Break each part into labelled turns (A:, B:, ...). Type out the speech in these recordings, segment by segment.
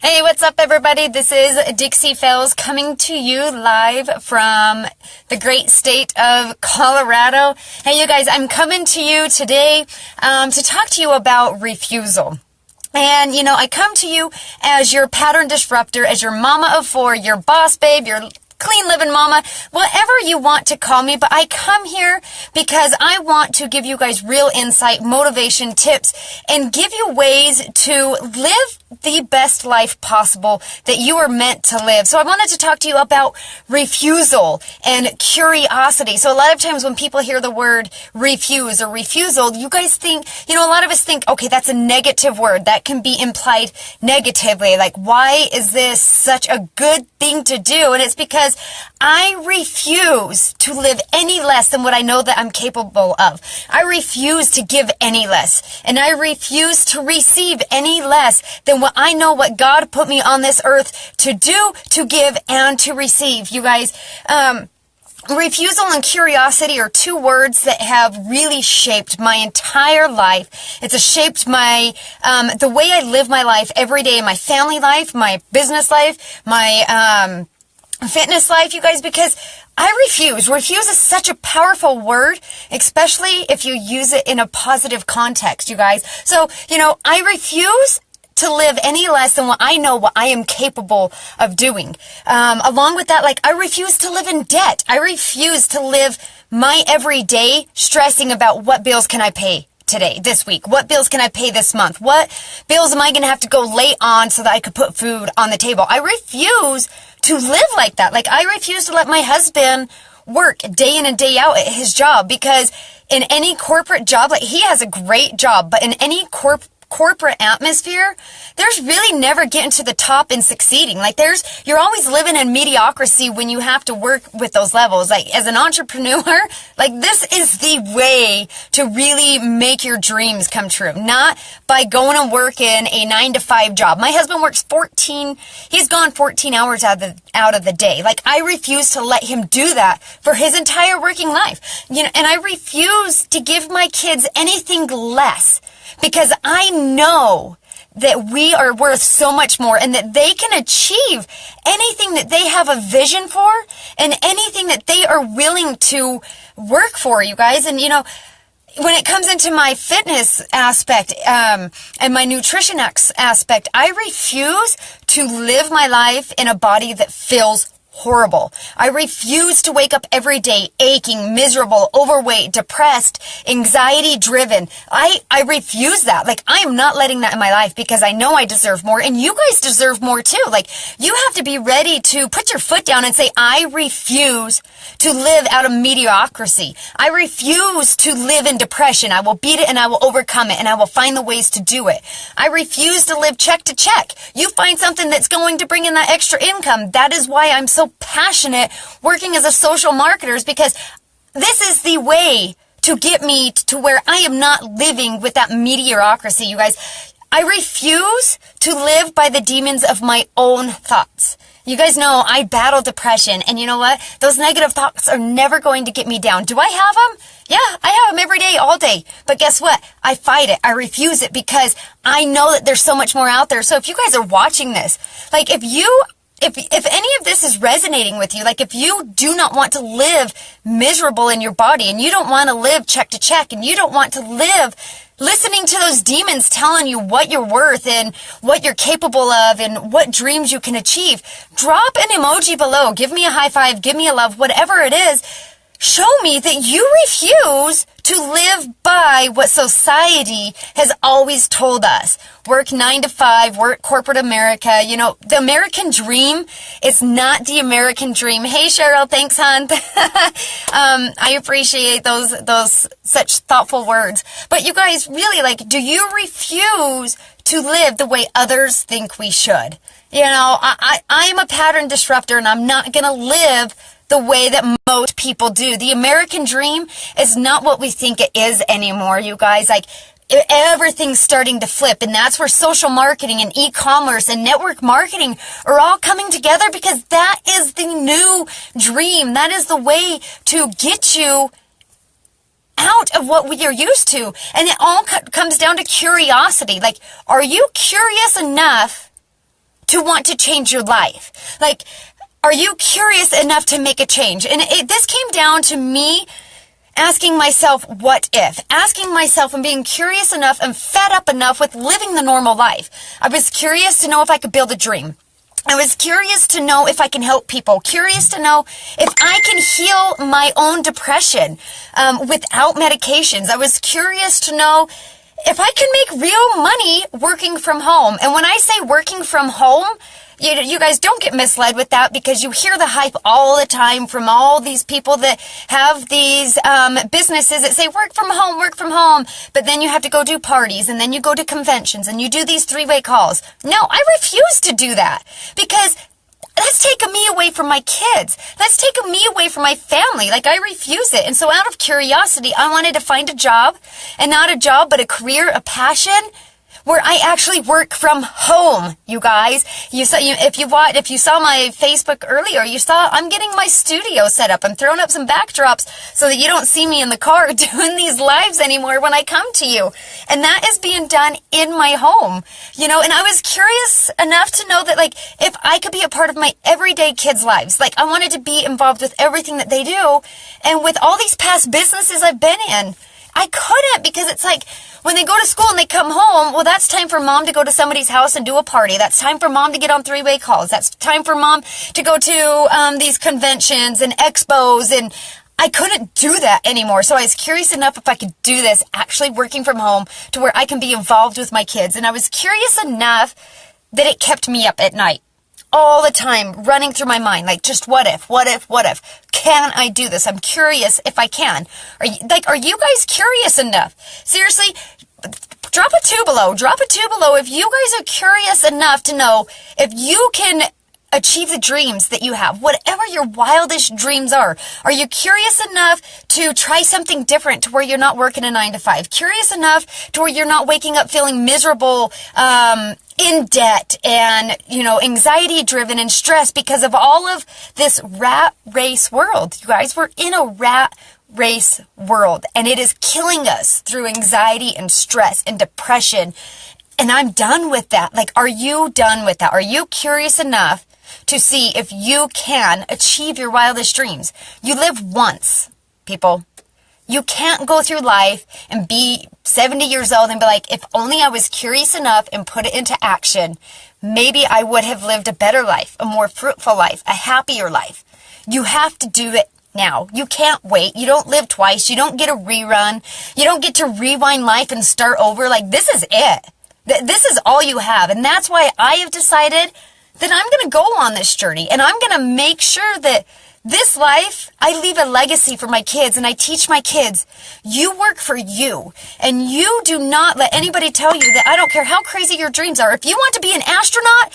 A: Hey, what's up, everybody? This is Dixie Fells coming to you live from the great state of Colorado. Hey, you guys, I'm coming to you today to talk to you about refusal. And, I come to you as your pattern disruptor, as your mama of four, your boss babe, your clean living mama, whatever you want to call me, but I come here because I want to give you guys real insight, motivation, tips, and give you ways to live the best life possible that you are meant to live. So I wanted to talk to you about refusal and curiosity. So a lot of times when people hear the word refuse or refusal, you guys think, a lot of us think, okay, that's a negative word. That can be implied negatively. Like, why is this such a good thing to do? And it's because I refuse to live any less than what I know that I'm capable of. I refuse to give any less. And I refuse to receive any less than what I know what God put me on this earth to do, to give, and to receive. You guys, refusal and curiosity are two words that have really shaped my entire life. It's shaped my, the way I live my life every day, my family life, my business life, my, fitness life, you guys, because I refuse. Refuse is such a powerful word, especially if you use it in a positive context, you guys. So, I refuse to live any less than what I know what I am capable of doing. Along with that, I refuse to live in debt. I refuse to live my everyday stressing about what bills can I pay today, this week? What bills can I pay this month? What bills am I going to have to go late on so that I could put food on the table? I refuse to live like that. I refuse to let my husband work day in and day out at his job, because in any corporate job, he has a great job, but in any corporate atmosphere, there's really never getting to the top and succeeding. You're always living in mediocrity when you have to work with those levels. As an entrepreneur, this is the way to really make your dreams come true. Not by going and working a 9-to-5 job. My husband works he's gone 14 hours out of the day. I refuse to let him do that for his entire working life. And I refuse to give my kids anything less, because I know that we are worth so much more, and that they can achieve anything that they have a vision for and anything that they are willing to work for, you guys. And, when it comes into my fitness aspect and my nutrition aspect, I refuse to live my life in a body that feels horrible. I refuse to wake up every day aching, miserable, overweight, depressed, anxiety driven. I refuse that. I am not letting that in my life, because I know I deserve more, and you guys deserve more too. You have to be ready to put your foot down and say, I refuse to live out of mediocrity. I refuse to live in depression. I will beat it and I will overcome it, and I will find the ways to do it. I refuse to live check to check. You find something that's going to bring in that extra income. That is why I'm so passionate working as a social marketer, because this is the way to get me to where I am not living with that mediocrity, you guys. I refuse to live by the demons of my own thoughts. You guys know I battle depression, and you know what? Those negative thoughts are never going to get me down. Do I have them? Yeah, I have them every day, all day. But guess what? I fight it. I refuse it, because I know that there's so much more out there. So if you guys are watching this, if any of this is resonating with you, if you do not want to live miserable in your body, and you don't want to live check to check, and you don't want to live listening to those demons telling you what you're worth and what you're capable of and what dreams you can achieve, drop an emoji below. Give me a high five, give me a love, whatever it is. Show me that you refuse to live by what society has always told us. Work 9 to 5, work corporate America. The American dream is not the American dream. Hey, Cheryl, thanks, hon. I appreciate those such thoughtful words. But you guys, really, do you refuse to live the way others think we should? I am a pattern disruptor, and I'm not going to live the way that most people do. The American dream is not what we think it is anymore, you guys. Everything's starting to flip, and that's where social marketing and e-commerce and network marketing are all coming together, because that is the new dream. That is the way to get you out of what we are used to. And it all comes down to curiosity. Are you curious enough to want to change your life? Like, are you curious enough to make a change? And this came down to me asking myself, what if? Asking myself and being curious enough and fed up enough with living the normal life. I was curious to know if I could build a dream. I was curious to know if I can help people, curious to know if I can heal my own depression without medications. I was curious to know if I can make real money working from home. And when I say working from home, you guys don't get misled with that, because you hear the hype all the time from all these people that have these businesses that say work from home, but then you have to go do parties, and then you go to conventions, and you do these three-way calls. No, I refuse to do that, because that's taking me away from my kids. That's taking me away from my family. Like, I refuse it. And so out of curiosity, I wanted to find a job, and not a job, but a career, a passion, where I actually work from home, you guys. If you saw my Facebook earlier, you saw I'm getting my studio set up. I'm throwing up some backdrops so that you don't see me in the car doing these lives anymore when I come to you. And that is being done in my home, and I was curious enough to know that, like, if I could be a part of my everyday kids' lives, like, I wanted to be involved with everything that they do. And with all these past businesses I've been in, I couldn't, because it's like, when they go to school and they come home, well, that's time for mom to go to somebody's house and do a party. That's time for mom to get on three-way calls. That's time for mom to go to these conventions and expos, and I couldn't do that anymore. So I was curious enough if I could do this, actually working from home, to where I can be involved with my kids. And I was curious enough that it kept me up at night. All the time, running through my mind, like, just what if? Can I do this? I'm curious if I can. Are you guys curious enough? Seriously, drop a 2 below. Drop a 2 below if you guys are curious enough to know if you can achieve the dreams that you have, whatever your wildest dreams are. Are you curious enough to try something different, to where you're not working a 9 to 5? Curious enough to where you're not waking up feeling miserable, in debt, and, anxiety driven and stressed because of all of this rat race world. You guys, we're in a rat race world, and it is killing us through anxiety and stress and depression. And I'm done with that. Like, are you done with that? Are you curious enough to see if you can achieve your wildest dreams? You live once, people. You can't go through life and be 70 years old and be like, if only I was curious enough and put it into action, maybe I would have lived a better life, a more fruitful life, a happier life. You have to do it now. You can't wait. You don't live twice. You don't get a rerun. You don't get to rewind life and start over. Like, this is it. This is all you have. And that's why I have decided that I'm going to go on this journey, and I'm going to make sure that this life, I leave a legacy for my kids, and I teach my kids, you work for you, and you do not let anybody tell you that. I don't care how crazy your dreams are. If you want to be an astronaut,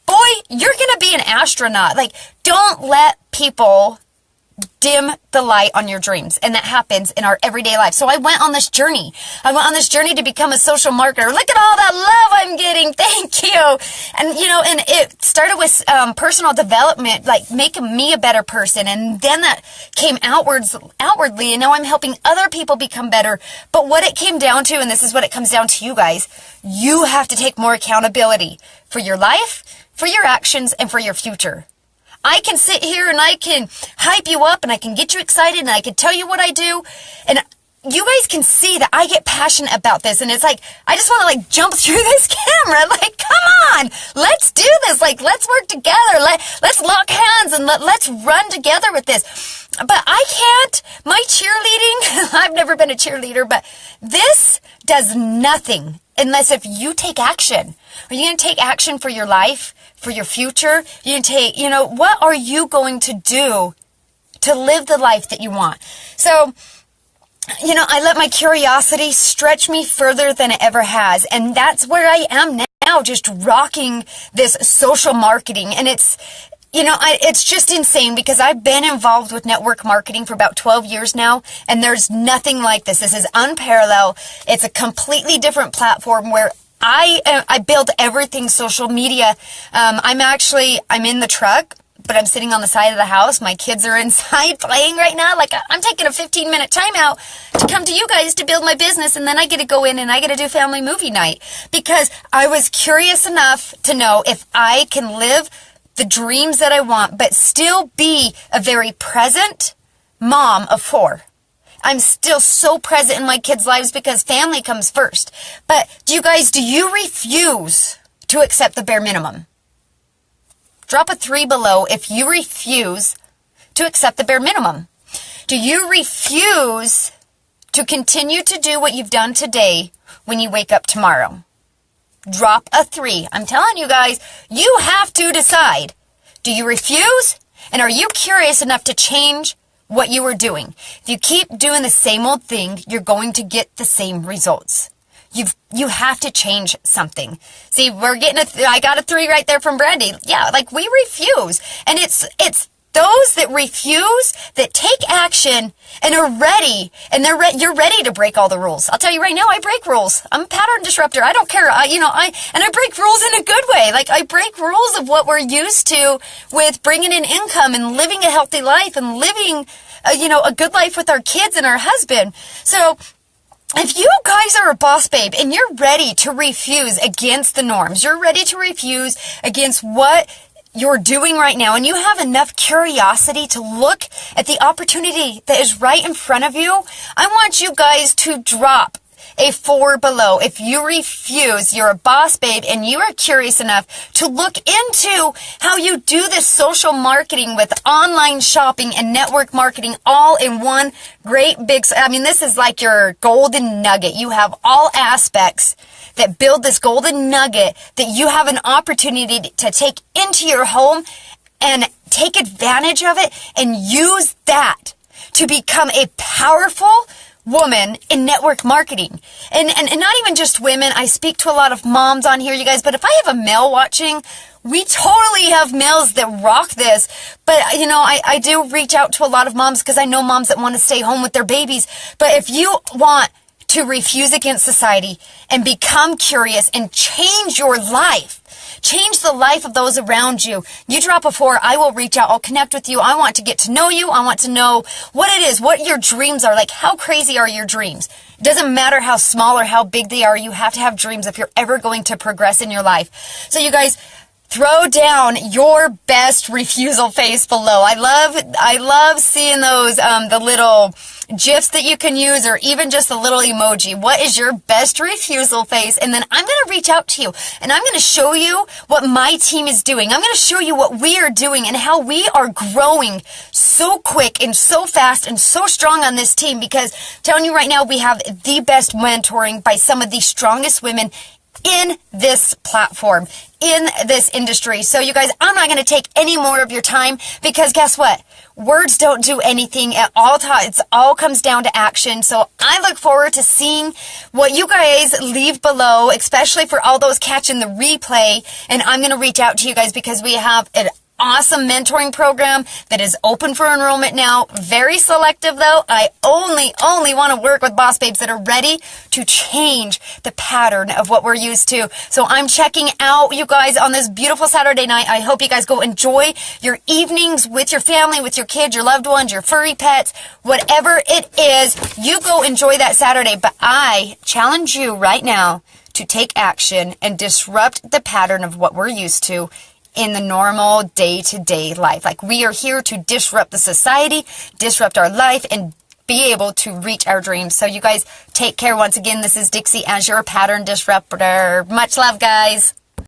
A: boy, you're going to be an astronaut. Like, don't let people dim the light on your dreams. And that happens in our everyday life. So I went on this journey. I went on this journey to become a social marketer. Look at all that love I'm getting. Thank you. And, and it started with personal development, like making me a better person. And then that came outwardly. And now I'm helping other people become better. But what it came down to, and this is what it comes down to, you guys, you have to take more accountability for your life, for your actions, and for your future. I can sit here and I can hype you up and I can get you excited and I can tell you what I do. And you guys can see that I get passionate about this. And it's like, I just want to jump through this camera. Like, come on, let's do this. Like, let's work together. Let's lock hands and let's run together with this. But I can't, my cheerleading, I've never been a cheerleader, but this does nothing unless if you take action. Are you going to take action for your life? For your future? You can take, what are you going to do to live the life that you want? So, I let my curiosity stretch me further than it ever has. And that's where I am now, just rocking this social marketing. And it's, it's just insane because I've been involved with network marketing for about 12 years now, and there's nothing like this. This is unparalleled. It's a completely different platform where I build everything social media. I'm in the truck but I'm sitting on the side of the house. My kids are inside playing right now. Like, I'm taking a 15-minute timeout to come to you guys to build my business, and then I get to go in and I get to do family movie night because I was curious enough to know if I can live the dreams that I want, but still be a very present mom of 4. I'm still so present in my kids' lives because family comes first. But do you refuse to accept the bare minimum? Drop a 3 below if you refuse to accept the bare minimum. Do you refuse to continue to do what you've done today when you wake up tomorrow? Drop a 3. I'm telling you guys, you have to decide. Do you refuse? And are you curious enough to change what you were doing? If you keep doing the same old thing, you're going to get the same results. You have to change something. See, I got a 3 right there from Brandy. Yeah, like we refuse. And it's those that refuse, that take action and are ready, and you're ready to break all the rules. I'll tell you right now, I break rules. I'm a pattern disruptor. I don't care. I break rules in a good way. Like, I break rules of what we're used to with bringing in income and living a healthy life and living, a good life with our kids and our husband. So, if you guys are a boss babe and you're ready to refuse against the norms, you're ready to refuse against what you're doing right now, and you have enough curiosity to look at the opportunity that is right in front of you, I want you guys to drop a 4 below. If you refuse, you're a boss babe and you are curious enough to look into how you do this social marketing with online shopping and network marketing all in one great big, this is like your golden nugget. You have all aspects that build this golden nugget that you have an opportunity to take into your home and take advantage of it and use that to become a powerful woman in network marketing. And not even just women. I speak to a lot of moms on here, you guys, but if I have a male watching, we totally have males that rock this. But, I do reach out to a lot of moms because I know moms that want to stay home with their babies. But if you want to refuse against society and become curious and change your life, change the life of those around you, you drop a 4, I will reach out. I'll connect with you. I want to get to know you. I want to know what it is, what your dreams are. Like, how crazy are your dreams? It doesn't matter how small or how big they are. You have to have dreams if you're ever going to progress in your life. So you guys, throw down your best refusal face below. I love seeing those, the little GIFs that you can use, or even just a little emoji. What is your best refusal face? And then I'm going to reach out to you and I'm going to show you what my team is doing. I'm going to show you what we are doing and how we are growing so quick and so fast and so strong on this team, because I'm telling you right now, we have the best mentoring by some of the strongest women in this platform, in this industry. So you guys, I'm not going to take any more of your time, because guess what? Words don't do anything at all times. It all comes down to action. So I look forward to seeing what you guys leave below, especially for all those catching the replay. And I'm going to reach out to you guys because we have an awesome mentoring program that is open for enrollment now. Very selective though. I only want to work with boss babes that are ready to change the pattern of what we're used to. So I'm checking out you guys on this beautiful Saturday night. I hope you guys go enjoy your evenings with your family, with your kids, your loved ones, your furry pets, whatever it is. You go enjoy that Saturday. But I challenge you right now to take action and disrupt the pattern of what we're used to in the normal day-to-day life. Like, we are here to disrupt the society, disrupt our life, and be able to reach our dreams. So you guys take care. Once again, this is Dixie as your pattern disruptor. Much love, guys.